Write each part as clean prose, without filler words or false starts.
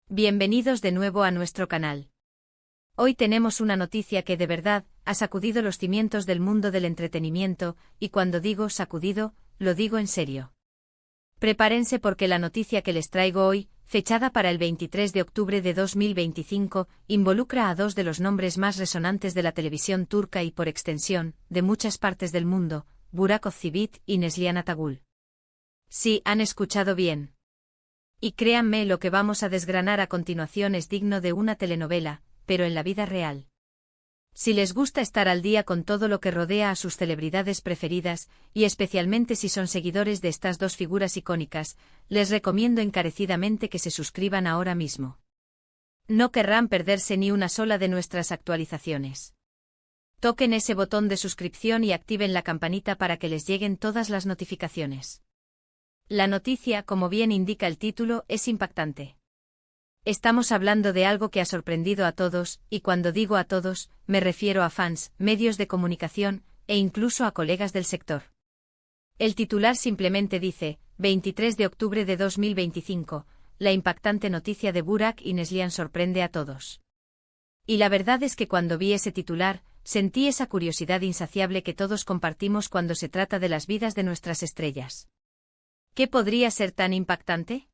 Bienvenidos de nuevo a nuestro canal. Hoy tenemos una noticia que de verdad ha sacudido los cimientos del mundo del entretenimiento, y cuando digo sacudido, lo digo en serio. Prepárense porque la noticia que les traigo hoy, fechada para el 23 de octubre de 2025, involucra a dos de los nombres más resonantes de la televisión turca y por extensión, de muchas partes del mundo, Burak Özçivit y Neslihan Atagül. Sí, han escuchado bien. Y créanme, lo que vamos a desgranar a continuación es digno de una telenovela, pero en la vida real. Si les gusta estar al día con todo lo que rodea a sus celebridades preferidas, y especialmente si son seguidores de estas dos figuras icónicas, les recomiendo encarecidamente que se suscriban ahora mismo. No querrán perderse ni una sola de nuestras actualizaciones. Toquen ese botón de suscripción y activen la campanita para que les lleguen todas las notificaciones. La noticia, como bien indica el título, es impactante. Estamos hablando de algo que ha sorprendido a todos, y cuando digo a todos, me refiero a fans, medios de comunicación, e incluso a colegas del sector. El titular simplemente dice, 23 de octubre de 2025, la impactante noticia de Burak y Neslihan sorprende a todos. Y la verdad es que cuando vi ese titular, sentí esa curiosidad insaciable que todos compartimos cuando se trata de las vidas de nuestras estrellas. ¿Qué podría ser tan impactante?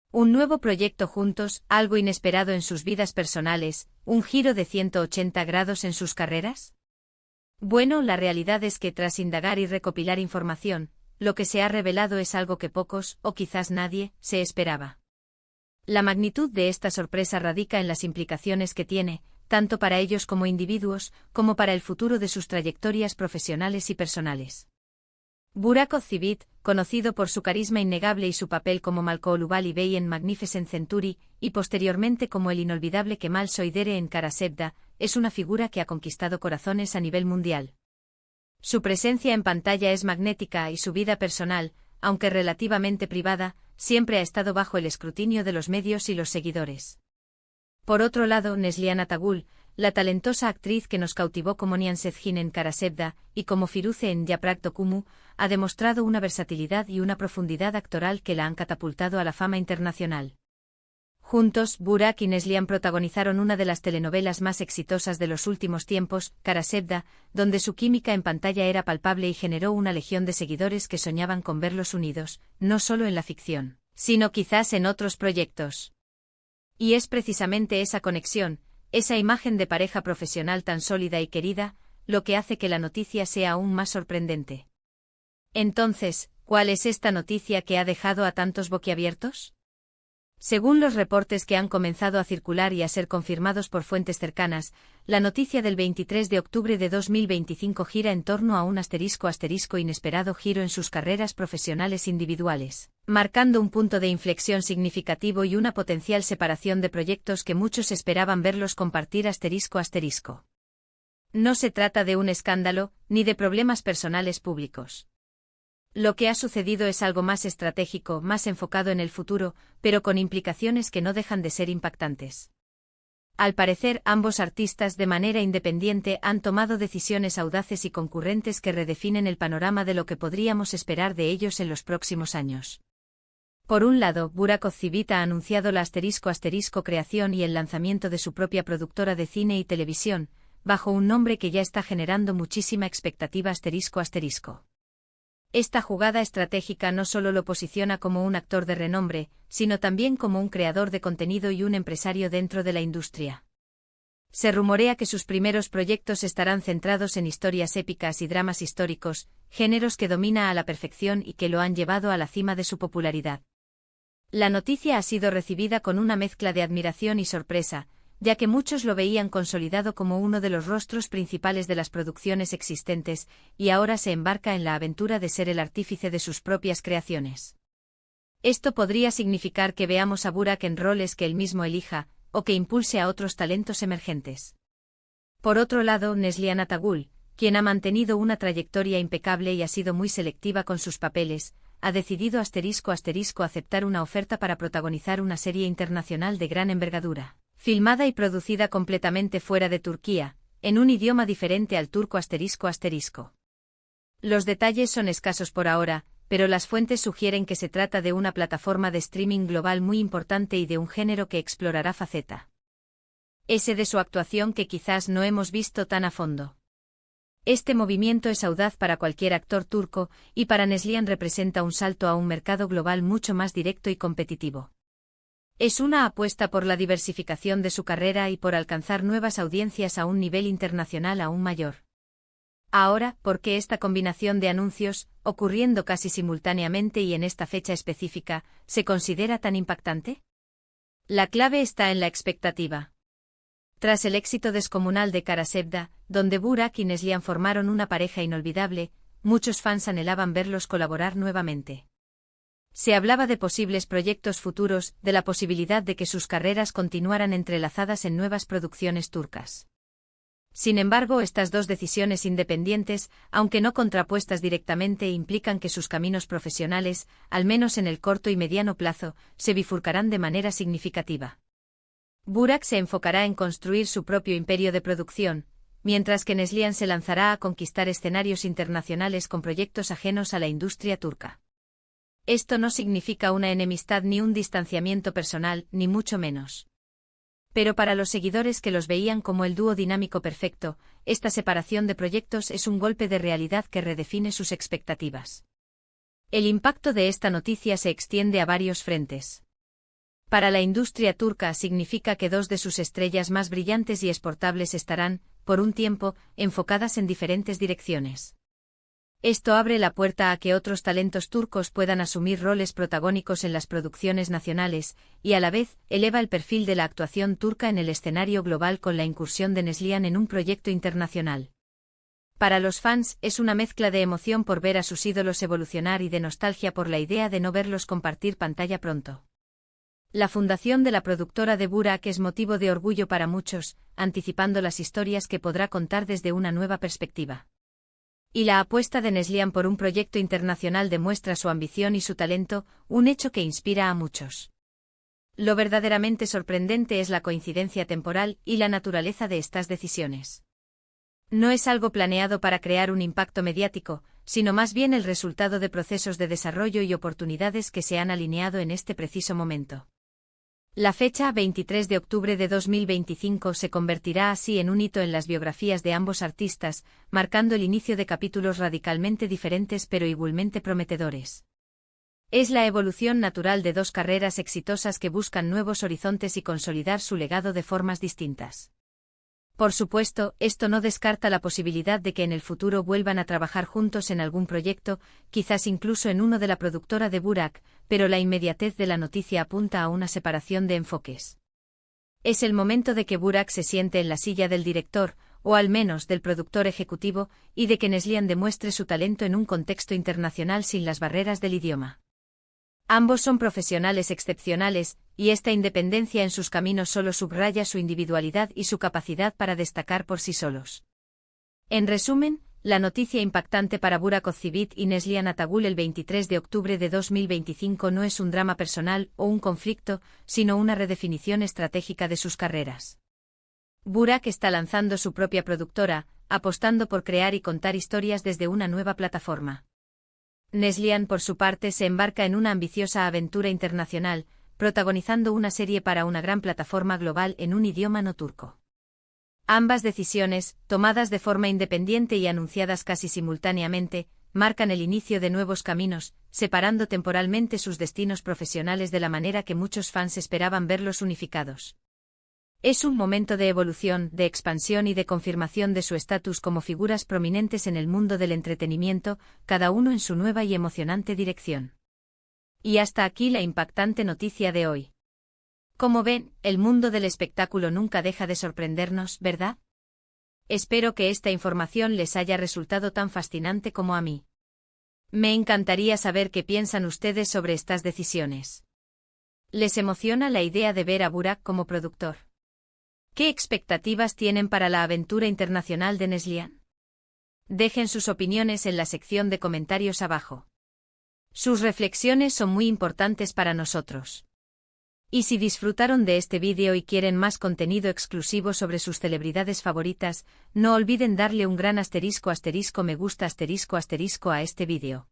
Un nuevo proyecto juntos, algo inesperado en sus vidas personales, un giro de 180 grados en sus carreras. Bueno, la realidad es que tras indagar y recopilar información, lo que se ha revelado es algo que pocos, o quizás nadie, se esperaba. La magnitud de esta sorpresa radica en las implicaciones que tiene, tanto para ellos como individuos, como para el futuro de sus trayectorias profesionales y personales. Burak Özçivit, conocido por su carisma innegable y su papel como Malkoğlu Bey en Magnificent Century, y posteriormente como el inolvidable Kemal Soydere en Kara Sevda, es una figura que ha conquistado corazones a nivel mundial. Su presencia en pantalla es magnética y su vida personal, aunque relativamente privada, siempre ha estado bajo el escrutinio de los medios y los seguidores. Por otro lado, Neslihan Atagül, la talentosa actriz que nos cautivó como Nihan Sezgin en Kara Sevda y como Firuze en Yaprak Dökümü, ha demostrado una versatilidad y una profundidad actoral que la han catapultado a la fama internacional. Juntos, Burak y Neslihan protagonizaron una de las telenovelas más exitosas de los últimos tiempos, Kara Sevda, donde su química en pantalla era palpable y generó una legión de seguidores que soñaban con verlos unidos, no solo en la ficción, sino quizás en otros proyectos. Y es precisamente esa conexión, esa imagen de pareja profesional tan sólida y querida, lo que hace que la noticia sea aún más sorprendente. Entonces, ¿cuál es esta noticia que ha dejado a tantos boquiabiertos? Según los reportes que han comenzado a circular y a ser confirmados por fuentes cercanas, la noticia del 23 de octubre de 2025 gira en torno a un ** inesperado giro en sus carreras profesionales individuales, marcando un punto de inflexión significativo y una potencial separación de proyectos que muchos esperaban verlos compartir ***. No se trata de un escándalo, ni de problemas personales públicos. Lo que ha sucedido es algo más estratégico, más enfocado en el futuro, pero con implicaciones que no dejan de ser impactantes. Al parecer, ambos artistas de manera independiente han tomado decisiones audaces y concurrentes que redefinen el panorama de lo que podríamos esperar de ellos en los próximos años. Por un lado, Burak Özçivit ha anunciado la ** creación y el lanzamiento de su propia productora de cine y televisión, bajo un nombre que ya está generando muchísima expectativa ***. Esta jugada estratégica no solo lo posiciona como un actor de renombre, sino también como un creador de contenido y un empresario dentro de la industria. Se rumorea que sus primeros proyectos estarán centrados en historias épicas y dramas históricos, géneros que domina a la perfección y que lo han llevado a la cima de su popularidad. La noticia ha sido recibida con una mezcla de admiración y sorpresa, ya que muchos lo veían consolidado como uno de los rostros principales de las producciones existentes, y ahora se embarca en la aventura de ser el artífice de sus propias creaciones. Esto podría significar que veamos a Burak en roles que él mismo elija, o que impulse a otros talentos emergentes. Por otro lado, Neslihan Atagül, quien ha mantenido una trayectoria impecable y ha sido muy selectiva con sus papeles, ha decidido ** aceptar una oferta para protagonizar una serie internacional de gran envergadura, filmada y producida completamente fuera de Turquía, en un idioma diferente al turco ***. Los detalles son escasos por ahora, pero las fuentes sugieren que se trata de una plataforma de streaming global muy importante y de un género que explorará faceta S de su actuación que quizás no hemos visto tan a fondo. Este movimiento es audaz para cualquier actor turco, y para Neslihan representa un salto a un mercado global mucho más directo y competitivo. Es una apuesta por la diversificación de su carrera y por alcanzar nuevas audiencias a un nivel internacional aún mayor. Ahora, ¿por qué esta combinación de anuncios, ocurriendo casi simultáneamente y en esta fecha específica, se considera tan impactante? La clave está en la expectativa. Tras el éxito descomunal de Kara Sevda, donde Burak y Neslihan formaron una pareja inolvidable, muchos fans anhelaban verlos colaborar nuevamente. Se hablaba de posibles proyectos futuros, de la posibilidad de que sus carreras continuaran entrelazadas en nuevas producciones turcas. Sin embargo, estas dos decisiones independientes, aunque no contrapuestas directamente, implican que sus caminos profesionales, al menos en el corto y mediano plazo, se bifurcarán de manera significativa. Burak se enfocará en construir su propio imperio de producción, mientras que Neslihan se lanzará a conquistar escenarios internacionales con proyectos ajenos a la industria turca. Esto no significa una enemistad ni un distanciamiento personal, ni mucho menos. Pero para los seguidores que los veían como el dúo dinámico perfecto, esta separación de proyectos es un golpe de realidad que redefine sus expectativas. El impacto de esta noticia se extiende a varios frentes. Para la industria turca significa que dos de sus estrellas más brillantes y exportables estarán, por un tiempo, enfocadas en diferentes direcciones. Esto abre la puerta a que otros talentos turcos puedan asumir roles protagónicos en las producciones nacionales, y a la vez, eleva el perfil de la actuación turca en el escenario global con la incursión de Neslihan en un proyecto internacional. Para los fans, es una mezcla de emoción por ver a sus ídolos evolucionar y de nostalgia por la idea de no verlos compartir pantalla pronto. La fundación de la productora de Burak es motivo de orgullo para muchos, anticipando las historias que podrá contar desde una nueva perspectiva. Y la apuesta de Neslihan por un proyecto internacional demuestra su ambición y su talento, un hecho que inspira a muchos. Lo verdaderamente sorprendente es la coincidencia temporal y la naturaleza de estas decisiones. No es algo planeado para crear un impacto mediático, sino más bien el resultado de procesos de desarrollo y oportunidades que se han alineado en este preciso momento. La fecha 23 de octubre de 2025 se convertirá así en un hito en las biografías de ambos artistas, marcando el inicio de capítulos radicalmente diferentes pero igualmente prometedores. Es la evolución natural de dos carreras exitosas que buscan nuevos horizontes y consolidar su legado de formas distintas. Por supuesto, esto no descarta la posibilidad de que en el futuro vuelvan a trabajar juntos en algún proyecto, quizás incluso en uno de la productora de Burak, pero la inmediatez de la noticia apunta a una separación de enfoques. Es el momento de que Burak se siente en la silla del director, o al menos del productor ejecutivo, y de que Neslihan demuestre su talento en un contexto internacional sin las barreras del idioma. Ambos son profesionales excepcionales, y esta independencia en sus caminos solo subraya su individualidad y su capacidad para destacar por sí solos. En resumen, la noticia impactante para Burak Özçivit y Neslihan Atagül el 23 de octubre de 2025 no es un drama personal o un conflicto, sino una redefinición estratégica de sus carreras. Burak está lanzando su propia productora, apostando por crear y contar historias desde una nueva plataforma. Neslihan, por su parte, se embarca en una ambiciosa aventura internacional, protagonizando una serie para una gran plataforma global en un idioma no turco. Ambas decisiones, tomadas de forma independiente y anunciadas casi simultáneamente, marcan el inicio de nuevos caminos, separando temporalmente sus destinos profesionales de la manera que muchos fans esperaban verlos unificados. Es un momento de evolución, de expansión y de confirmación de su estatus como figuras prominentes en el mundo del entretenimiento, cada uno en su nueva y emocionante dirección. Y hasta aquí la impactante noticia de hoy. Como ven, el mundo del espectáculo nunca deja de sorprendernos, ¿verdad? Espero que esta información les haya resultado tan fascinante como a mí. Me encantaría saber qué piensan ustedes sobre estas decisiones. ¿Les emociona la idea de ver a Burak como productor? ¿Qué expectativas tienen para la aventura internacional de Neslihan? Dejen sus opiniones en la sección de comentarios abajo. Sus reflexiones son muy importantes para nosotros. Y si disfrutaron de este vídeo y quieren más contenido exclusivo sobre sus celebridades favoritas, no olviden darle un gran asterisco me gusta a este vídeo.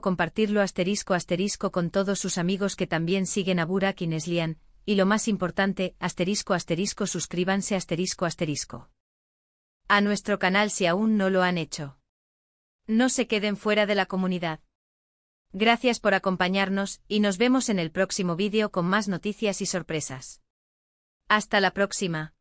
Compartirlo con todos sus amigos que también siguen a Burak y Neslihan, y lo más importante, suscríbanse a nuestro canal si aún no lo han hecho. No se queden fuera de la comunidad. Gracias por acompañarnos y nos vemos en el próximo vídeo con más noticias y sorpresas. Hasta la próxima.